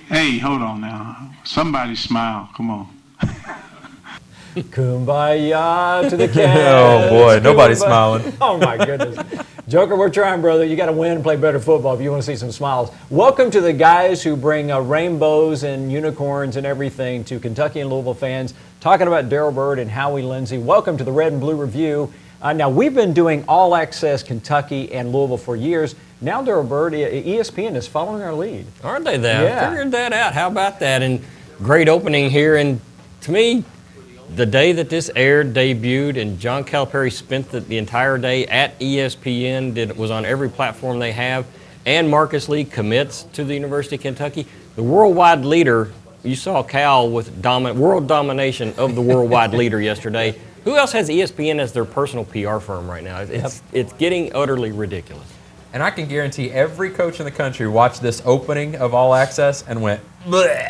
Hey, hold on now. Somebody smile. Come on. Kumbaya to the Cavs. Oh boy, nobody's smiling. Oh my goodness. Joker, we're trying, brother. You got to win and play better football if you want to see some smiles. Welcome to the guys who bring rainbows and unicorns and everything to Kentucky and Louisville fans, talking about Darrell Byrd and Howie Lindsey. Welcome to the Red and Blue Review. Now, we've been doing All Access Kentucky and Louisville for years. Now, Darrell Byrd, ESPN is following our lead. Aren't they, though? Yeah. Figured that out. How about that? And great opening here. And to me, the day that this aired, debuted, and John Calipari spent the entire day at ESPN, was on every platform they have, and Marcus Lee commits to the University of Kentucky. The worldwide leader, you saw Cal with world domination of the worldwide leader yesterday. Who else has ESPN as their personal PR firm right now? It's getting utterly ridiculous. And I can guarantee every coach in the country watched this opening of All Access and went, bleh.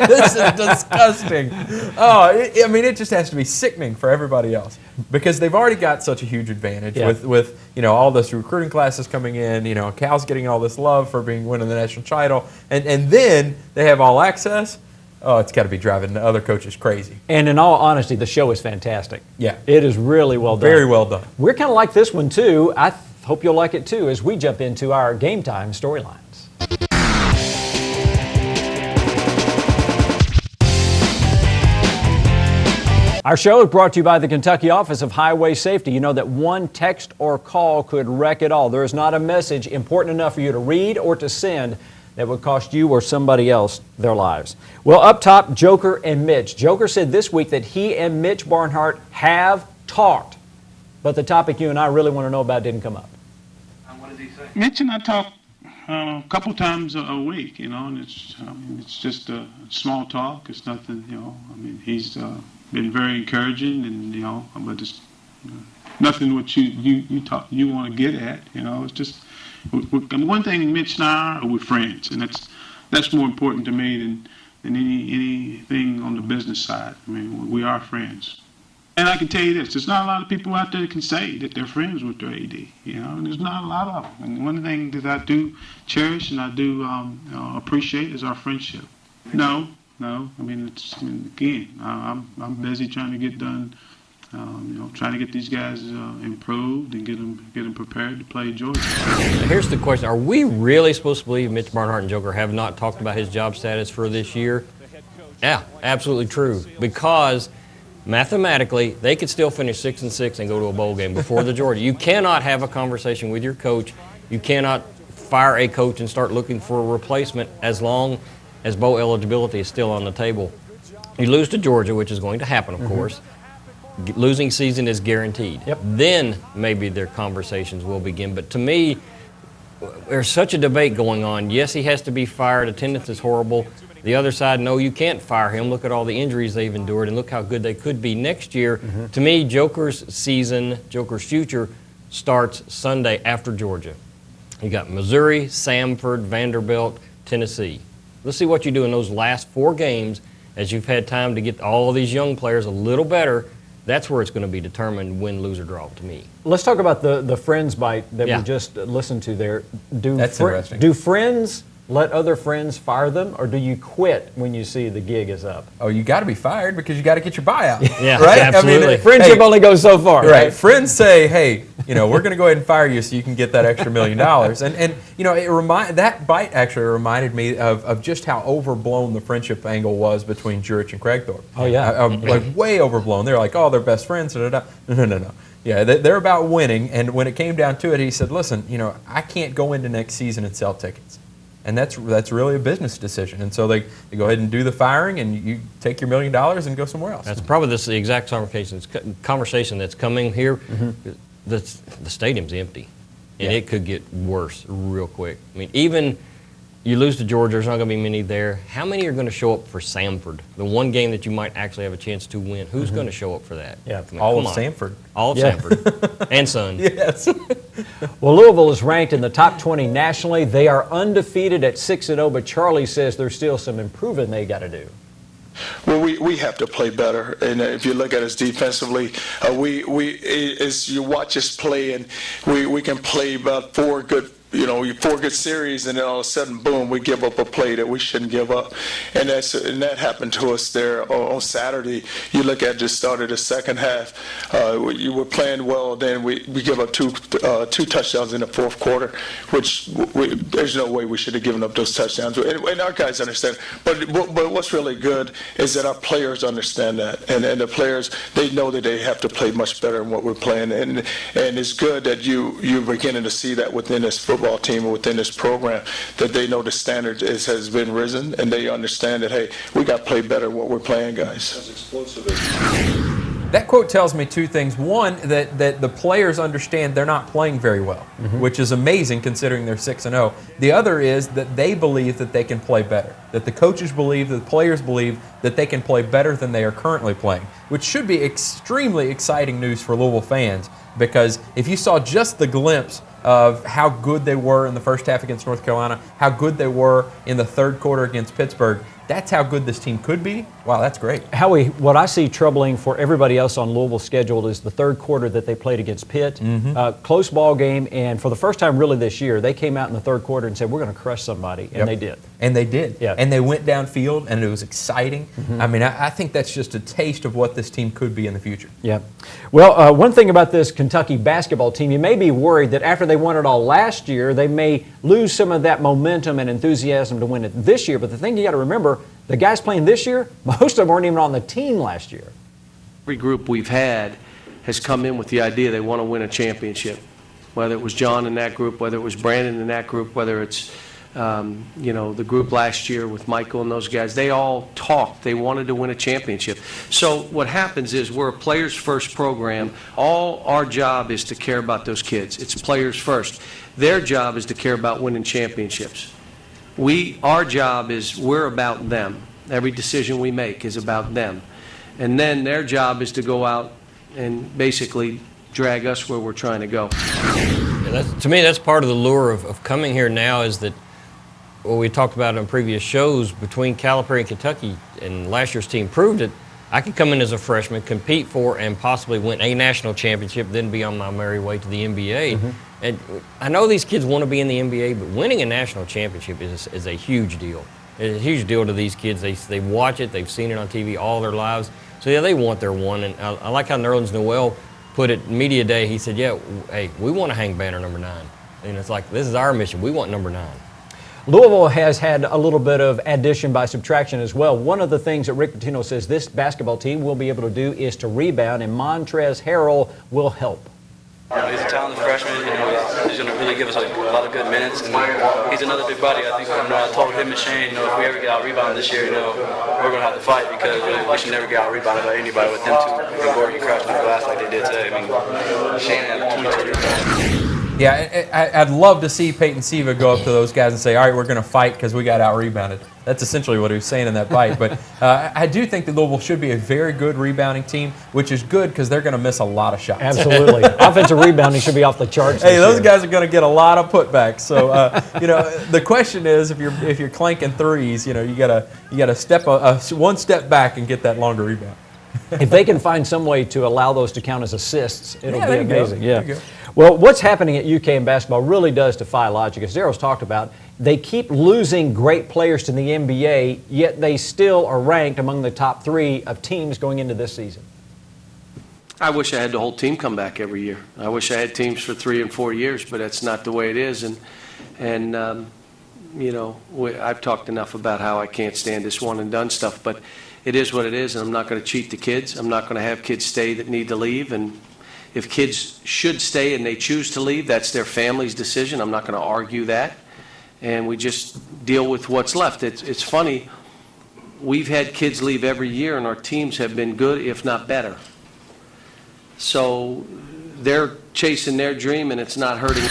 This is disgusting. Oh, it just has to be sickening for everybody else because they've already got such a huge advantage with all this recruiting classes coming in. Cal's getting all this love for winning the national title, and then they have All Access. Oh, it's got to be driving the other coaches crazy. And in all honesty, the show is fantastic. Yeah. It is really well done. Very well done. We're kind of like this one, too. I hope you'll like it, too, as we jump into our Game Time storylines. Our show is brought to you by the Kentucky Office of Highway Safety. You know that one text or call could wreck it all. There is not a message important enough for you to read or to send that would cost you or somebody else their lives. Well, up top, Joker and Mitch. Joker said this week that he and Mitch Barnhart have talked, but the topic you and I really want to know about didn't come up. What did he say? Mitch and I talk a couple times a week, and it's just a small talk. It's nothing, he's been very encouraging, and but it's nothing what you want to get at. It's just one thing. Mitch and I are we're friends, and that's more important to me than anything on the business side. We are friends. And I can tell you this, there's not a lot of people out there that can say that they're friends with their AD, and there's not a lot of them. And one thing that I do cherish and I do appreciate is our friendship. No. Again, I'm busy trying to get done, trying to get these guys improved and get them prepared to play Georgia. Here's the question. Are we really supposed to believe Mitch Barnhart and Joker have not talked about his job status for this year? Yeah, absolutely true. Because mathematically, they could still finish 6-6 and go to a bowl game before the Georgia. You cannot have a conversation with your coach. You cannot fire a coach and start looking for a replacement as long as bowl eligibility is still on the table. You lose to Georgia, which is going to happen, of course. Losing season is guaranteed. Yep. Then maybe their conversations will begin. But to me, there's such a debate going on. Yes, he has to be fired. Attendance is horrible. The other side, no, you can't fire him. Look at all the injuries they've endured, and look how good they could be next year. To me, Joker's future starts Sunday after Georgia. You got Missouri, Samford, Vanderbilt, Tennessee. Let's see what you do in those last 4 games as you've had time to get all these young players a little better. That's where it's going to be determined win, lose, or draw to me. Let's talk about the friends bite that we just listened to there. That's interesting. Do friends let other friends fire them, or do you quit when you see the gig is up? Oh, you got to be fired because you got to get your buyout. Yeah, right? absolutely. Friendship only goes so far. Right. Friends say, hey, we're going to go ahead and fire you so you can get that extra $1 million. And that bite actually reminded me of just how overblown the friendship angle was between Jurich and Craigthorpe. Oh, yeah. Like way overblown. They're like, oh, they're best friends. No. Yeah, they're about winning. And when it came down to it, he said, listen, I can't go into next season and sell tickets. And that's really a business decision. And so they go ahead and do the firing, and you take your $1 million and go somewhere else. That's probably the exact conversation that's coming here. The stadium's empty, and it could get worse real quick. Even you lose to Georgia, there's not going to be many there. How many are going to show up for Samford, the one game that you might actually have a chance to win? Who's going to show up for that? Yeah, all of Samford. All of Samford and Son. Yes. Well, Louisville is ranked in the top 20 nationally. They are undefeated at 6-0, but Charlie says there's still some improving they got to do. Well, we have to play better, and if you look at us defensively, we as you watch us play, and we can play about 4 good 4 good series, and then all of a sudden, boom, we give up a play that we shouldn't give up. And that happened to us there on Saturday. You look at the start of the second half, you were playing well, then we give up two touchdowns in the fourth quarter, which there's no way we should have given up those touchdowns. And our guys understand. But what's really good is that our players understand that. And the players, they know that they have to play much better than what we're playing. And it's good that you're beginning to see that within this football team or within this program, that they know the standard has been risen, and they understand that, hey, we got to play better than what we're playing, guys. As explosive as that quote tells me two things. One, that the players understand they're not playing very well, which is amazing considering they're 6-0. The other is that they believe that they can play better, that the coaches believe, that the players believe that they can play better than they are currently playing, which should be extremely exciting news for Louisville fans, because if you saw just the glimpse of how good they were in the first half against North Carolina, how good they were in the third quarter against Pittsburgh, that's how good this team could be. Wow, that's great. Howie, what I see troubling for everybody else on Louisville's schedule is the third quarter that they played against Pitt. Close ball game, and for the first time really this year, they came out in the third quarter and said, we're going to crush somebody, and they did. And they did. Yeah. And they went downfield, and it was exciting. I mean, I think that's just a taste of what this team could be in the future. Yeah. Well, one thing about this Kentucky basketball team, you may be worried that after they won it all last year, they may lose some of that momentum and enthusiasm to win it this year. But the thing you got to remember, the guys playing this year, most of them weren't even on the team last year. Every group we've had has come in with the idea they want to win a championship, whether it was John in that group, whether it was Brandon in that group, whether it's the group last year with Michael and those guys. They all talked. They wanted to win a championship. So what happens is we're a players first program. All our job is to care about those kids. It's players first. Their job is to care about winning championships. Our job is we're about them. Every decision we make is about them. And then their job is to go out and basically drag us where we're trying to go. Yeah, to me, that's part of the lure of coming here now, is that what we talked about in previous shows between Calipari and Kentucky, and last year's team proved it. I could come in as a freshman, compete for and possibly win a national championship, then be on my merry way to the NBA. And I know these kids want to be in the NBA, but winning a national championship is a huge deal. It's a huge deal to these kids. They watch it. They've seen it on TV all their lives. So, yeah, they want their one. And I like how Nerlens Noel put it media day. He said, yeah, hey, we want to hang banner number 9. And it's like, this is our mission. We want number 9. Louisville has had a little bit of addition by subtraction as well. One of the things that Rick Pitino says this basketball team will be able to do is to rebound, and Montrezl Harrell will help. He's a talented freshman. He's going to really give us a lot of good minutes, and he's another big buddy. I think I told him and Shane, if we ever get out rebounded this year, we're going to have to fight, because we should never get out rebounded by anybody with them two Gordon crashing the glass like they did today. I mean, Shane had 22 rebounds. Yeah, I'd love to see Peyton Siva go up to those guys and say, all right, we're going to fight because we got out-rebounded. That's essentially what he was saying in that bite. But I do think that Louisville should be a very good rebounding team, which is good because they're going to miss a lot of shots. Absolutely. Offensive rebounding should be off the charts. Hey, those guys are going to get a lot of putbacks. So, the question is, if you're clanking threes, you got to step one step back and get that longer rebound. If they can find some way to allow those to count as assists, it'll be amazing. There you go. Well, what's happening at UK in basketball really does defy logic. As Daryl's talked about, they keep losing great players to the NBA, yet they still are ranked among the top 3 of teams going into this season. I wish I had the whole team come back every year. I wish I had teams for 3 and 4 years, but that's not the way it is. And I've talked enough about how I can't stand this one and done stuff, but it is what it is, and I'm not going to cheat the kids. I'm not going to have kids stay that need to leave. And if kids should stay and they choose to leave, that's their family's decision. I'm not going to argue that. And we just deal with what's left. It's funny. We've had kids leave every year, and our teams have been good, if not better. So they're chasing their dream, and it's not hurting.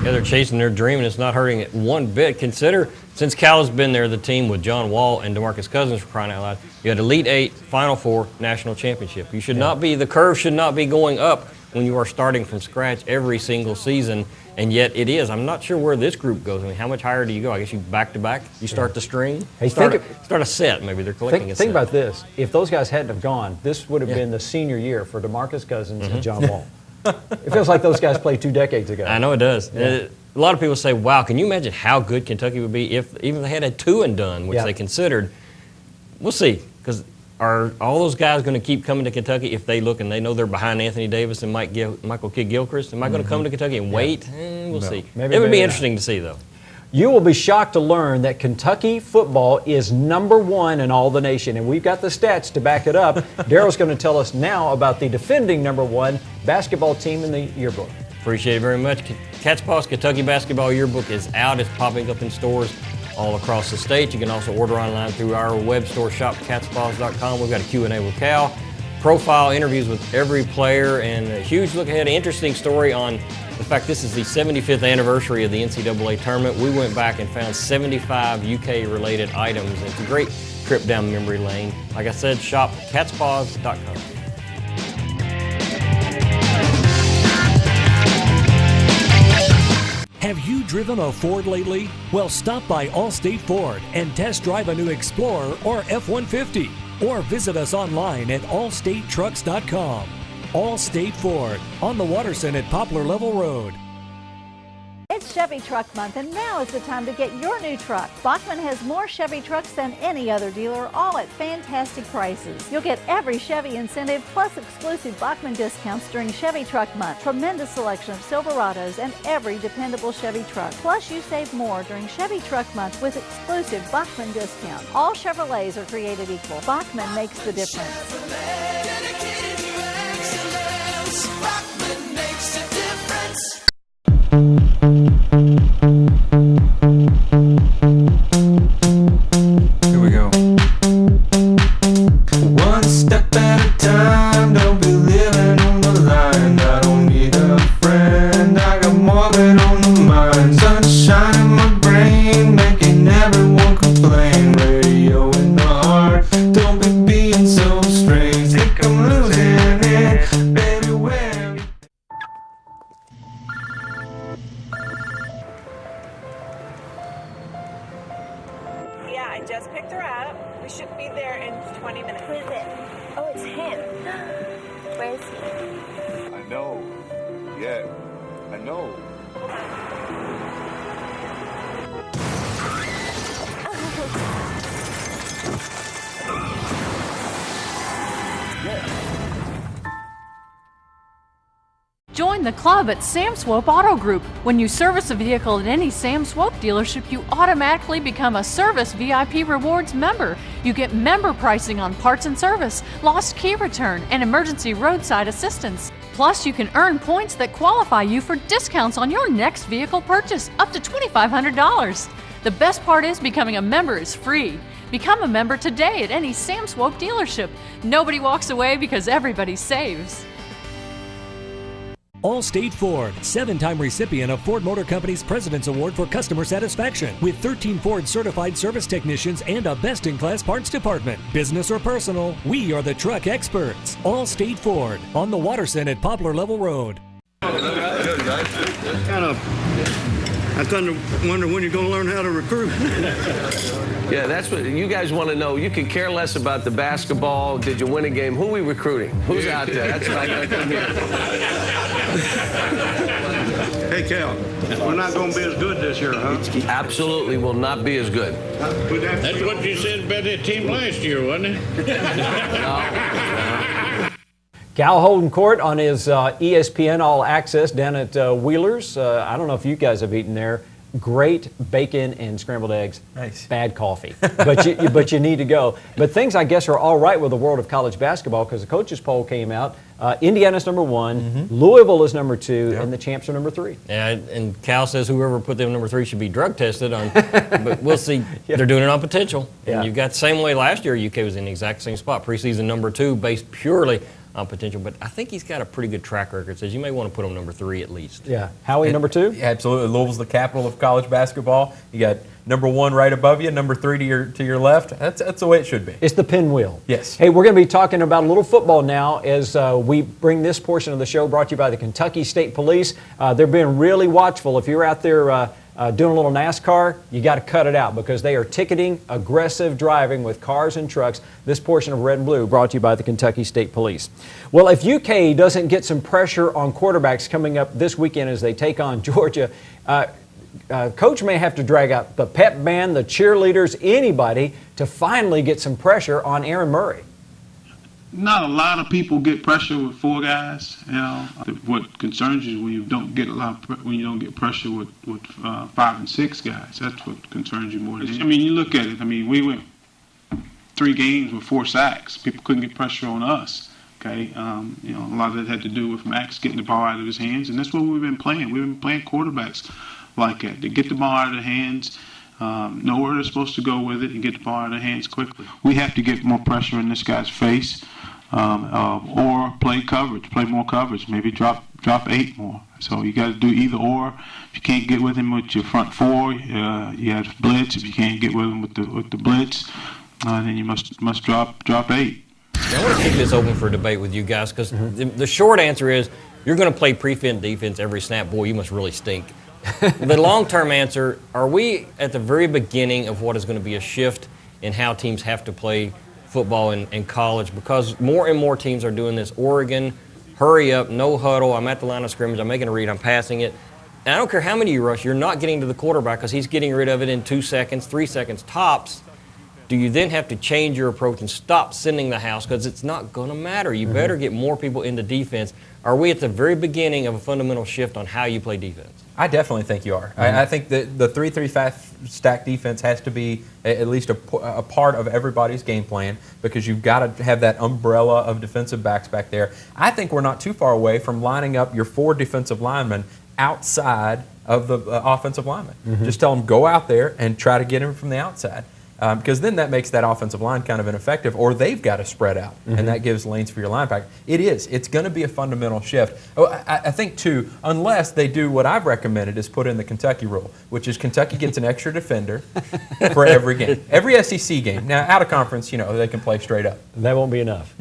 Yeah, they're chasing their dream, and it's not hurting it one bit. Consider, since Cal has been there, the team with John Wall and DeMarcus Cousins, for crying out loud, you had Elite 8, Final 4, national championship. You should not be, the curve should not be going up when you are starting from scratch every single season, and yet it is. I'm not sure where this group goes. I mean, how much higher do you go? I guess you back-to-back, you start the string, Hey, start a set. Maybe they're collecting a set. Think about this. If those guys hadn't have gone, this would have been the senior year for DeMarcus Cousins and John Wall. It feels like those guys played 2 decades ago. I know it does. Yeah. a lot of people say, wow, can you imagine how good Kentucky would be if even they had a 2 and done, which Yeah. they considered. We'll see, because are all those guys going to keep coming to Kentucky if they look and they know they're behind Anthony Davis and Michael Kidd-Gilchrist? Am I going to come to Kentucky and wait? We'll see. Maybe, it would maybe be not. interesting to see, though. You will be shocked to learn that Kentucky football is #1 in all the nation, and we've got the stats to back it up. Daryl's going to tell us now about the defending #1 basketball team in the yearbook. Appreciate it very much. Cat's Paw's Kentucky Basketball Yearbook is out. It's popping up in stores all across the state. You can also order online through our web store, shopcatspaws.com. We've got a Q&A with Cal, profile interviews with every player, and a huge look ahead, interesting story on the fact this is the 75th anniversary of the NCAA tournament. We went back and found 75 UK-related items. And it's a great trip down memory lane. Like I said, shop catspaws.com. Have you driven a Ford lately? Well, stop by Allstate Ford and test drive a new Explorer or F-150. Or visit us online at allstatetrucks.com. Allstate Ford, on the Watterson at Poplar Level Road. It's Chevy Truck Month, and now is the time to get your new truck. Bachman has more Chevy trucks than any other dealer, all at fantastic prices. You'll get every Chevy incentive plus exclusive Bachman discounts during Chevy Truck Month. Tremendous selection of Silverados and every dependable Chevy truck. Plus, you save more during Chevy Truck Month with exclusive Bachman discounts. All Chevrolets are created equal. Bachman makes the difference. Here we go. One step at a time, don't be living on the line. I don't need a friend, I got more than on the mind. Sunshine in my brain, making everyone complain. Radio in the heart, don't be being so strange. Think I'm losing it, baby, where? Yeah, I just picked her up. We should be there in 20 minutes. Who is it? Oh, it's him. Where is he? I know. Yeah, I know. Join the club at Sam Swope Auto Group. When you service a vehicle at any Sam Swope dealership, you automatically become a Service VIP Rewards member. You get member pricing on parts and service, lost key return, and emergency roadside assistance. Plus, you can earn points that qualify you for discounts on your next vehicle purchase, up to $2,500. The best part is becoming a member is free. Become a member today at any Sam Swope dealership. Nobody walks away because everybody saves. Allstate Ford, 7-time recipient of Ford Motor Company's President's Award for Customer Satisfaction, with 13 Ford certified service technicians and a best-in-class parts department. Business or personal, we are the truck experts. Allstate Ford, on the Watterson at Poplar Level Road. I kind of wonder when you're going to learn how to recruit. Yeah, that's what you guys want to know. You could care less about the basketball. Did you win a game? Who are we recruiting? Who's out there? That's what I got to come here. Hey, Cal, we're not going to be as good this year, huh? Absolutely will not be as good. That's what you said about that team last year, wasn't it? Cal Holden Court on his ESPN All Access down at Wheeler's. I don't know if you guys have eaten there. Great bacon and scrambled eggs. Nice. Bad coffee, but you need to go. But things, I guess, are all right with the world of college basketball because the coaches poll came out. Indiana's #1, Louisville is #2, and the champs are #3. Yeah, and Cal says whoever put them #3 should be drug tested on, but we'll see. They're doing it on potential. Yeah. And you've got the same way last year UK was in the exact same spot. Preseason #2 based purely on potential, but I think he's got a pretty good track record. Says you may want to put him #3 at least. Yeah. Howie, #2? Yeah, absolutely. Louisville's the capital of college basketball. You got #1 right above you, #3 to your left. That's the way it should be. It's the pinwheel. Yes. Hey, we're going to be talking about a little football now as we bring this portion of the show brought to you by the Kentucky State Police. They're being really watchful. If you're out there doing a little NASCAR, you got to cut it out because they are ticketing aggressive driving with cars and trucks. This portion of Red and Blue brought to you by the Kentucky State Police. Well, if UK doesn't get some pressure on quarterbacks coming up this weekend as they take on Georgia, Coach may have to drag out the pep band, the cheerleaders, anybody to finally get some pressure on Aaron Murray. Not a lot of people get pressure with 4 guys. You know, what concerns you is when you don't get pressure with 5 and 6 guys. That's what concerns you more than anything. I mean, you look at it. I mean, we went 3 games with 4 sacks. People couldn't get pressure on us. Okay, you know, a lot of that had to do with Max getting the ball out of his hands, and that's what we've been playing. We've been playing quarterbacks like that. They get the ball out of their hands, know where they're supposed to go with it, and get the ball out of their hands quickly. We have to get more pressure in this guy's face, or play coverage, play more coverage, maybe drop 8 more. So you got to do either or. If you can't get with him with your front 4, you have blitz. If you can't get with him with the blitz, then you must drop 8. I want to keep this open for debate with you guys because the short answer is you're going to play prevent defense every snap. Boy, you must really stink. The long-term answer, are we at the very beginning of what is going to be a shift in how teams have to play football in college? Because more and more teams are doing this. Oregon, hurry up, no huddle, I'm at the line of scrimmage, I'm making a read, I'm passing it. And I don't care how many you rush, you're not getting to the quarterback because he's getting rid of it in 2 seconds, 3 seconds tops. Do you then have to change your approach and stop sending the house because it's not going to matter? You better get more people into defense. Are we at the very beginning of a fundamental shift on how you play defense? I definitely think you are. I think that the 3-3-5 stack defense has to be at least a part of everybody's game plan because you've got to have that umbrella of defensive backs back there. I think we're not too far away from lining up your 4 defensive linemen outside of the offensive linemen. Just tell them, go out there and try to get him from the outside. Because then that makes that offensive line kind of ineffective, or they've got to spread out, and that gives lanes for your linebacker. It's going to be a fundamental shift. I think, too, unless they do what I've recommended is put in the Kentucky rule, which is Kentucky gets an extra defender for every game. Every SEC game. Now, out of conference, you know, they can play straight up. That won't be enough.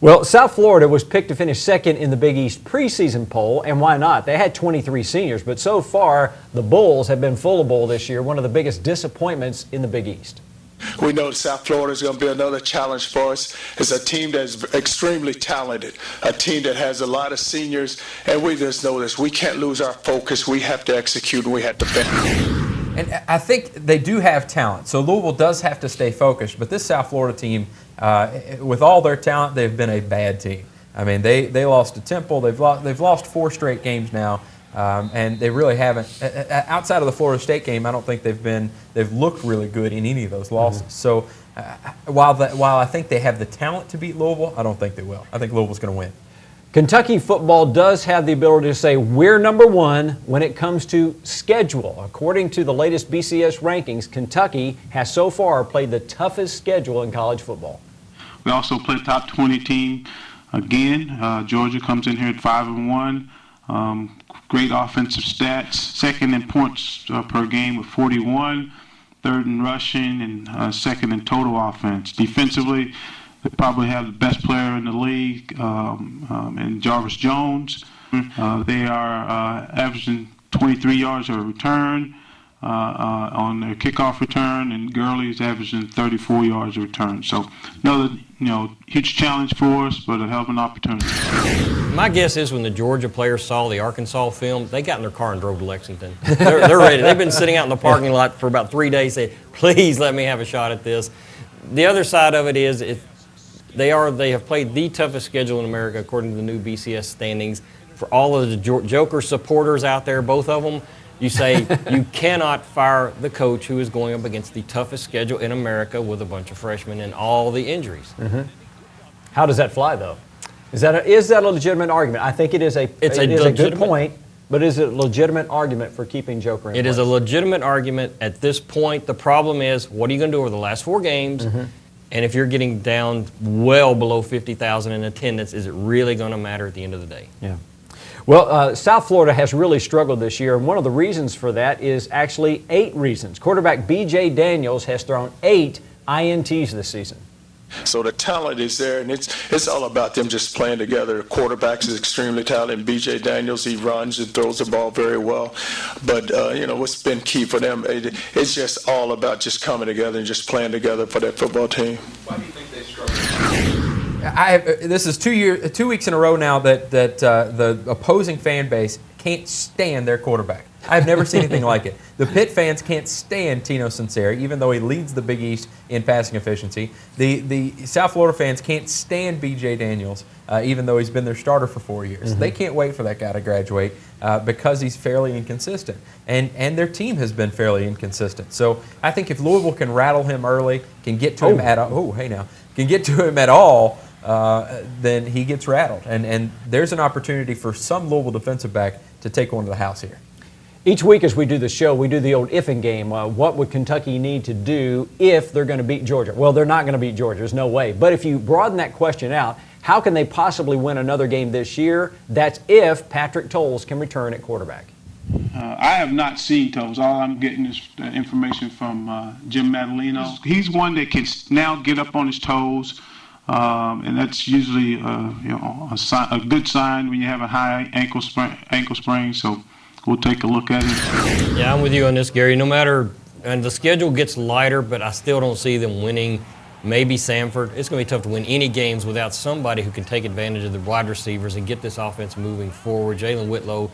Well, South Florida was picked to finish second in the Big East preseason poll, and why not? They had 23 seniors, but so far the Bulls have been full of bowl this year, one of the biggest disappointments in the Big East. We know South Florida is going to be another challenge for us. It's a team that's extremely talented, a team that has a lot of seniors, and we just know this. We can't lose our focus. We have to execute, and we have to finish. And I think they do have talent, so Louisville does have to stay focused. But this South Florida team, with all their talent, they've been a bad team. I mean, they lost to Temple. They've lost 4 straight games now, and they really haven't. Outside of the Florida State game, I don't think they've looked really good in any of those losses. So while I think they have the talent to beat Louisville, I don't think they will. I think Louisville's going to win. Kentucky football does have the ability to say we're number 1 when it comes to schedule. According to the latest BCS rankings, Kentucky has so far played the toughest schedule in college football. We also play top 20 team again. Georgia comes in here at 5-1. Great offensive stats. Second in points per game with 41. Third in rushing and second in total offense. Defensively, they probably have the best player in the league, in Jarvis Jones. They are averaging 23 yards a return on their kickoff return, and Gurley's averaging 34 yards a return. So another, huge challenge for us, but a hell of an opportunity. My guess is when the Georgia players saw the Arkansas film, they got in their car and drove to Lexington. They're ready. They've been sitting out in the parking lot for about 3 days saying, please let me have a shot at this. The other side of it is they have played the toughest schedule in America according to the new BCS standings. For all of the Joker supporters out there, both of them, you say you cannot fire the coach who is going up against the toughest schedule in America with a bunch of freshmen and all the injuries. How does that fly, though? Is that a legitimate argument? I think it is a good point, but is it a legitimate argument for keeping Joker in place? It is a legitimate argument at this point. The problem is, what are you going to do over the last 4 games? And if you're getting down well below 50,000 in attendance, is it really going to matter at the end of the day? Yeah. Well, South Florida has really struggled this year, and one of the reasons for that is actually 8 reasons. Quarterback B.J. Daniels has thrown 8 INTs this season. So the talent is there, and it's all about them just playing together. The quarterback is extremely talented. B.J. Daniels, he runs and throws the ball very well. But, what's been key for them, it's just all about just coming together and just playing together for that football team. Why do you think they struggle? This is 2 weeks in a row now that the opposing fan base can't stand their quarterback. I've never seen anything like it. The Pitt fans can't stand Tino Sinceri, even though he leads the Big East in passing efficiency. The South Florida fans can't stand B.J. Daniels, even though he's been their starter for 4 years. They can't wait for that guy to graduate because he's fairly inconsistent. And their team has been fairly inconsistent. So I think if Louisville can rattle him early, can get to him at all, then he gets rattled. And there's an opportunity for some Louisville defensive back to take one to the house here. Each week as we do the show, we do the old ifing game. What would Kentucky need to do if they're going to beat Georgia? Well, they're not going to beat Georgia. There's no way. But if you broaden that question out, how can they possibly win another game this year? That's if Patrick Towles can return at quarterback. I have not seen Towles. All I'm getting is information from Jim Madaleno. He's one that can now get up on his toes, and that's usually a good sign when you have a high ankle sprain. So we'll take a look at it. Yeah, I'm with you on this, Gary. No matter, and the schedule gets lighter, but I still don't see them winning. Maybe Samford. It's going to be tough to win any games without somebody who can take advantage of the wide receivers and get this offense moving forward. Jalen Whitlow,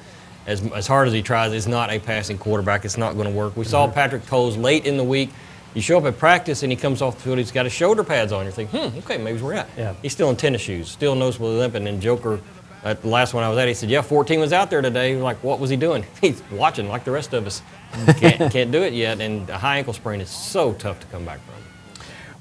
as hard as he tries, is not a passing quarterback. It's not going to work. We saw Patrick Towles late in the week. You show up at practice and he comes off the field, he's got his shoulder pads on. You're thinking, okay, maybe he's right. Yeah. He's still in tennis shoes, still noticeably limping. And Joker, at the last one I was at, he said, yeah, 14 was out there today. We're like, what was he doing? He's watching like the rest of us. Can't do it yet. And a high ankle sprain is so tough to come back from.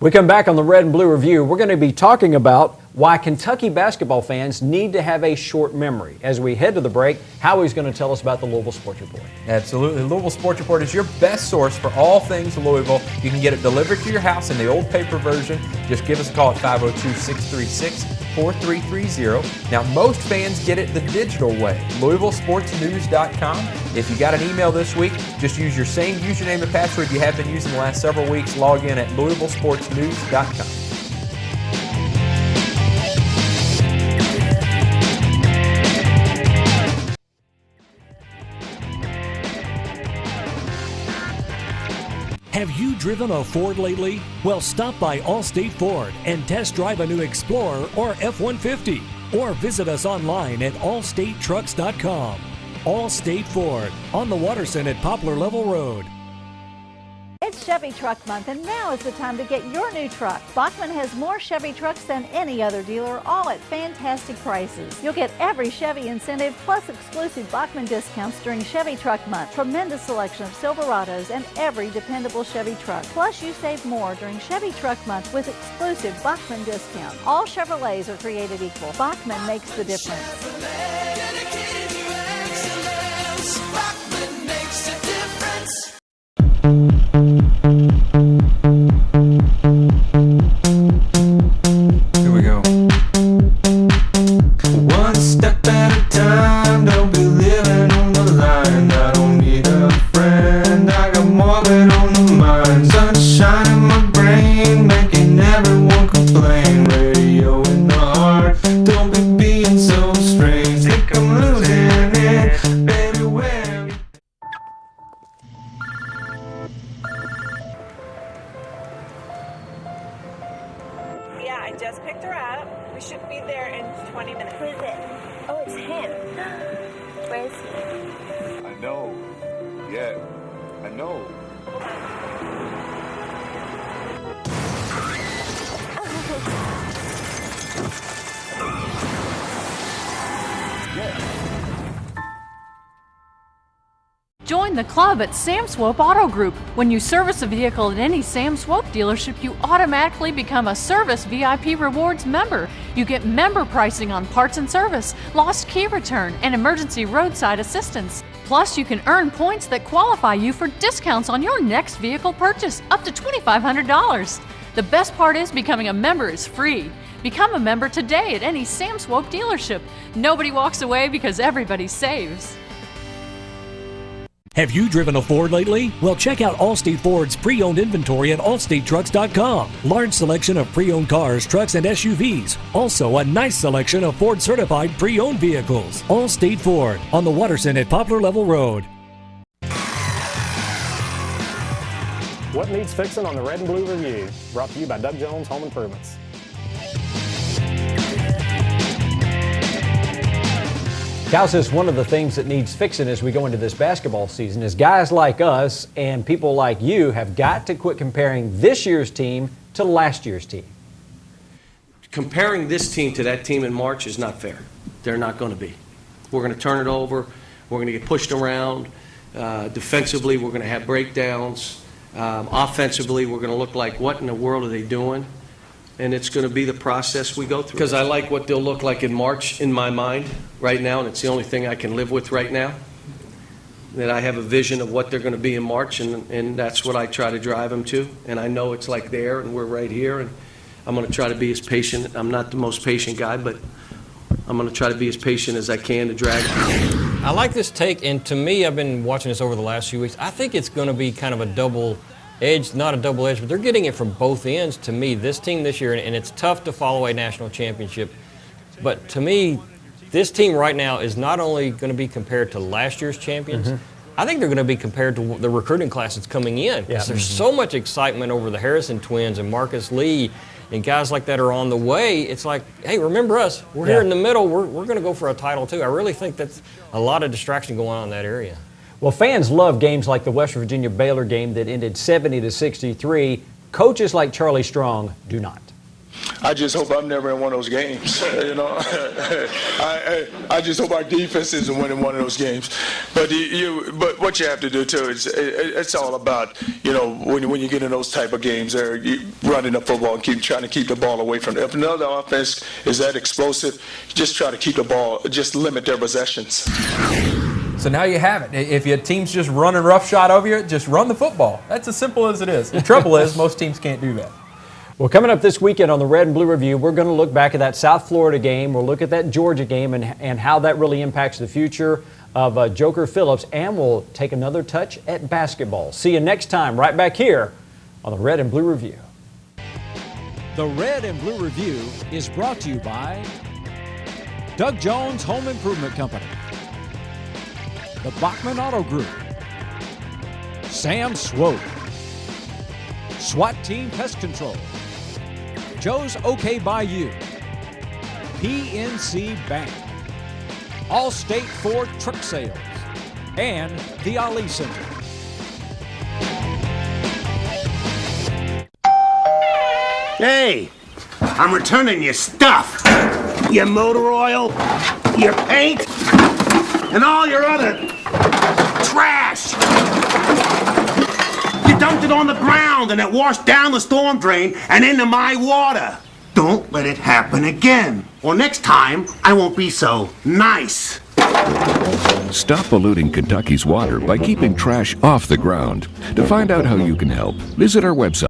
We come back on the Red and Blue Review. We're going to be talking about why Kentucky basketball fans need to have a short memory. As we head to the break, Howie's going to tell us about the Louisville Sports Report. Absolutely. Louisville Sports Report is your best source for all things Louisville. You can get it delivered to your house in the old paper version. Just give us a call at 502-636-4330. Now, most fans get it the digital way, LouisvilleSportsNews.com. If you got an email this week, just use your same username and password you have been using the last several weeks. Log in at LouisvilleSportsNews.com. Have you driven a Ford lately? Well, stop by Allstate Ford and test drive a new Explorer or F-150. Or visit us online at allstatetrucks.com. Allstate Ford, on the Waterson at Poplar Level Road. It's Chevy Truck Month, and now is the time to get your new truck. Bachman has more Chevy trucks than any other dealer, all at fantastic prices. You'll get every Chevy incentive plus exclusive Bachman discounts during Chevy Truck Month. Tremendous selection of Silverados and every dependable Chevy truck. Plus, you save more during Chevy Truck Month with exclusive Bachman discounts. All Chevrolets are created equal. Bachman makes the difference. Here we go. One step at a time, don't be living on the line. I don't need a friend, I got more than on the mind. Sunshine in my brain, making everyone complain. Radio in the heart, don't be being so strange. Think I'm losing it, baby, where? Yeah, I just picked her up. We should be there in 20 minutes. Who is it? Oh, it's him. Where is he? I know. Yeah, I know. Join the club at Sam Swope Auto Group. When you service a vehicle at any Sam Swope dealership, you automatically become a Service VIP Rewards member. You get member pricing on parts and service, lost key return, and emergency roadside assistance. Plus, you can earn points that qualify you for discounts on your next vehicle purchase, up to $2,500. The best part is becoming a member is free. Become a member today at any Sam Swope dealership. Nobody walks away because everybody saves. Have you driven a Ford lately? Well, check out Allstate Ford's pre-owned inventory at allstatetrucks.com. Large selection of pre-owned cars, trucks, and SUVs. Also, a nice selection of Ford-certified pre-owned vehicles. Allstate Ford, on the Waterson at Poplar Level Road. What needs fixing on the Red and Blue Review? Brought to you by Doug Jones Home Improvements. Cal says one of the things that needs fixing as we go into this basketball season is guys like us and people like you have got to quit comparing this year's team to last year's team. Comparing this team to that team in March is not fair. They're not going to be. We're going to turn it over. We're going to get pushed around. Defensively, we're going to have breakdowns. Offensively, we're going to look like, what in the world are they doing? And it's going to be the process we go through. Because I like what they'll look like in March in my mind right now, and it's the only thing I can live with right now. That I have a vision of what they're going to be in March, and that's what I try to drive them to. And I know it's like there, and we're right here, and I'm going to try to be as patient. I'm not the most patient guy, but I'm going to try to be as patient as I can to drag them. I like this take, and to me, I've been watching this over the last few weeks. I think it's going to be kind of a double edge, not a double edge, but they're getting it from both ends to me. This team this year, and it's tough to follow a national championship, but to me, this team right now is not only going to be compared to last year's champions, I think they're going to be compared to the recruiting class that's coming in. Because there's so much excitement over the Harrison twins and Marcus Lee and guys like that are on the way. It's like, hey, remember us. We're here in the middle. We're going to go for a title, too. I really think that's a lot of distraction going on in that area. Well, fans love games like the West Virginia Baylor game that ended 70-63. Coaches like Charlie Strong do not. I just hope I'm never in one of those games. You know, I just hope our defense isn't winning one of those games. But but what you have to do too is it's all about, you know, when you get in those type of games, you running the football and trying to keep the ball away from them. If another offense is that explosive, just try to keep the ball, just limit their possessions. So now you have it. If your team's just running roughshod over you, just run the football. That's as simple as it is. The trouble is most teams can't do that. Well, coming up this weekend on the Red and Blue Review, we're going to look back at that South Florida game. We'll look at that Georgia game and how that really impacts the future of Joker Phillips. And we'll take another touch at basketball. See you next time right back here on the Red and Blue Review. The Red and Blue Review is brought to you by Doug Jones Home Improvement Company, the Bachman Auto Group, Sam Swope, SWAT Team Pest Control, Joe's OK Bayou, PNC Bank, Allstate Ford Truck Sales, and the Ali Center. Hey, I'm returning your stuff. Your motor oil, your paint, and all your other trash. You dumped it on the ground and it washed down the storm drain and into my water. Don't let it happen again. Or next time, I won't be so nice. Stop polluting Kentucky's water by keeping trash off the ground. To find out how you can help, visit our website.